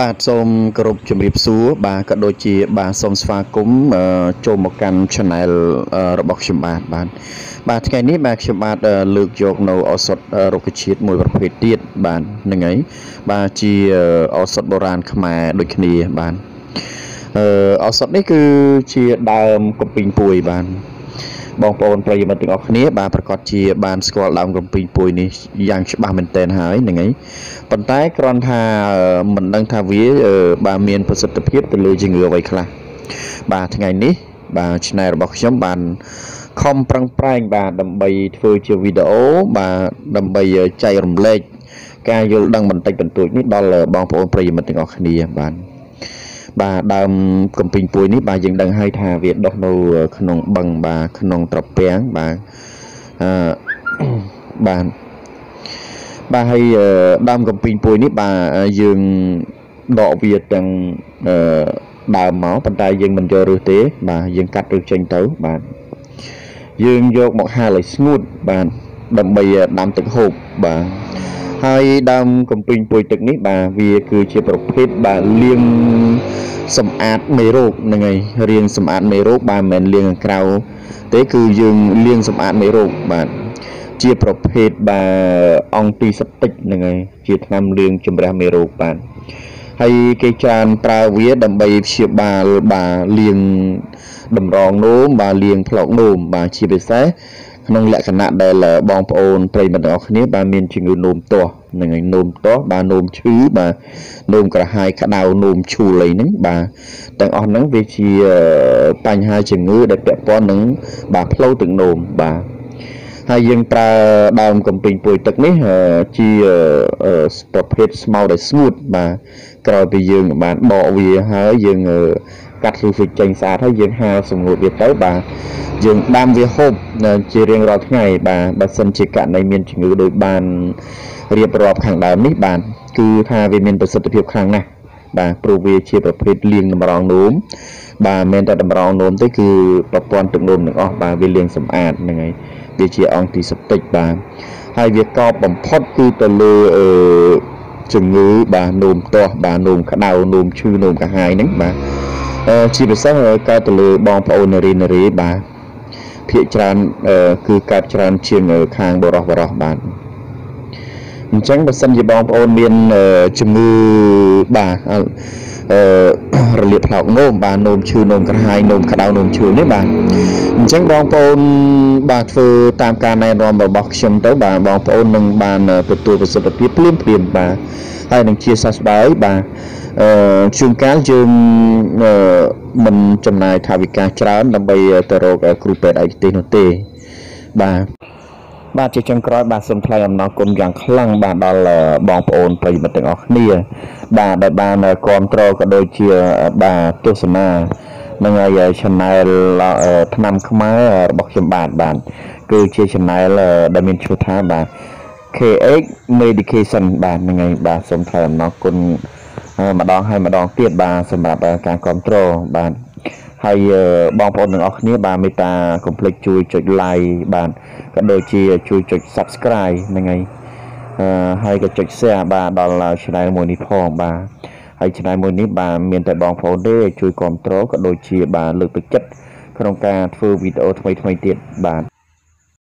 បាទសូមគោរពជំរាបសួរបាទក៏ដូចជាបាទសូមស្វាគមន៍ចូលមកកាន់ Channel របស់ខ្ញុំបាទថ្ងៃនេះបាទខ្ញុំបាទលើកយកនៅឱសថរុក្ខជាតិមួយប្រភេទទៀតបាទហ្នឹងហើយបាទជាឱសថបុរាណខ្មែរដូចគ្នាបាទឱសថនេះគឺជាដើមកំពីងពួយបាទបងប្អូនប្រិយមិត្តទាំងអស់គ្នាបាទប្រកាសជាបានស្គាល់ដើមកំពីងពួយនេះយ៉ាងច្បាស់មែនទែនហើយហ្នឹងហើយប៉ុន្តែគ្រាន់ថាមិនដឹងថាវាបាទមានប្រសិទ្ធភាពទៅលើជំងឺអ្វីខ្លះបាទថ្ងៃនេះបាទ Channel របស់ខ្ញុំបានខំប្រឹងប្រែងបាទដើម្បីធ្វើជាវីដេអូបាទដើម្បីចែករំលែកការយល់ដឹងបន្តិចបន្តួចនេះដល់បងប្អូនប្រិយមិត្តទាំងអស់គ្នាបាទដើមកំពីងពួយនេះបាទយើងដឹងហើយថាវាដុះនៅក្នុងបឹងបាទក្នុងត្រពាំងបាទហើយដើមកំពីងពួយនេះបាទយើងដកវាទាំងដើមមកប៉ុន្តែយើងមិនយកឫសទេបាទយើងកាត់ឫសចេញទៅបាទយើងយកមកហាលឲ្យស្ងួតបាទដើម្បីដាំទឹកហូបបាទហើយដើមកំពីងពួយទឹកនេះបាទវាគឺជាប្រភេទបាទលាងសម្អាតមេរោគហ្នឹងហើយរៀងសម្អាតមេរោគបាទមិនមែនលាងខាងក្រៅទេគឺយើងលាងសម្អាតមេរោគបាទជាប្រភេទបាទអង់ទីសេបទិកហ្នឹងហើយជាថ្នាំលាងជំរះមេរោគបាទហើយគេច្រើនប្រើវាដើម្បីព្យាបាលបាទលាងតម្រងនោមបាទលាងផ្លោកនោមបាទជាពិសេសក្នុងលក្ខណៈដែលបងប្អូនប្រិយមិត្តទាំងអស់គ្នាបាទមានជំងឺនោមទាស់ហ្នឹងហើយនោមទាស់បាទនោមឈឺបាទនោមក្រហាយក្តៅនោមឈូលអីហ្នឹងបាទទាំងអស់ហ្នឹងវាជាបញ្ហាជំងឺដែលពាក់ព័ន្ធនឹងបាទផ្លូវទឹកនោមបាទហើយយើងប្រើដើមកំពីងពួយទឹកនេះជាប្រភេទស្មៅដែលស្ងួតបាទក្រោយពីយើងបានបកវាហើយយើងកាត់ឬវិចេញស្អាតហើយយើងហាលសម្ងួតវាទៅបាទយើងដាំវាហូបជារៀងរាល់ថ្ងៃបាទបើសិនជាករណីមានជំងឺដូចបានរៀបរាប់ខាងដើមនេះបាទគឺថាវាមានប្រសិទ្ធភាពខ្លាំងណាស់បាទព្រោះវាជាប្រភេទលាងតម្រងនោមបាទមិនមែនតែតម្រងនោមទេគឺប្រព័ន្ធទឹកនោមទាំងអស់បាទវាលាងសម្អាតហ្នឹងហើយវាជាអង់ទីសេបទិកបាទហើយវាកប់បំផុតគឺទៅលើជំងឺបាទនោមទាស់បាទនោមក្តៅនោមឈឺនោមកាហាយហ្នឹងបាទជាពិសេសកើតទៅលើបងប្អូននារីបាទភាគច្រើនគឺកើតច្រើនជាងខាងបរោះបាទអញ្ចឹងបើសិនជាបងប្អូនមានជំងឺបាទរលាកផ្លោកនោមបាទនោមឈឺនោមក្រហាយនោមក្តៅនោមឈឺនេះបាទអញ្ចឹងបងប្អូនបាទធ្វើតាមការណែនាំរបស់ខ្ញុំទៅបាទបងប្អូននឹងបានទទួលប្រសិទ្ធភាពភ្លាមបាទហើយនឹងជាសះស្បើយបាទជួនកាលយើងមិនចំណាយថវិកាច្រើនដើម្បីទៅរកគ្រូពេទ្យឯកទេសនោះទេបាទជាចុងក្រោយបាទសូមថ្លែងអំណរគុណយ៉ាងខ្លាំងបាទដល់បងប្អូនប្រិយមិត្តទាំងអស់គ្នាបាទដែលបានគ្រប់គ្រងក៏ដូចជាបាទទស្សនានឹងហើយ Channel ថ្នាំខ្មែររបស់ខ្ញុំបាទគឺជា Channel ដែលមានឈ្មោះថាបាទ KX Medication បាទហ្នឹងហើយបាទសូមថ្លែងអំណរគុណម្ដងហើយម្ដងទៀតបាទសម្រាប់ការគ្រប់គ្រងបាទហើយបងប្អូនទាំងអស់គ្នាបាទមេត្តាកុំភ្លេចជួយចុច like បាទក៏ដូចជាជួយចុច subscribe ហ្នឹងហើយក៏ចុច share បាទដល់ channel មួយនេះផងបាទហើយ channel មួយនេះបាទមានតែបងប្អូនទេជួយគ្រប់គ្រងក៏ដូចជាបាទលើកទឹកចិត្តក្នុងការធ្វើវីដេអូថ្មីទៀតបាទ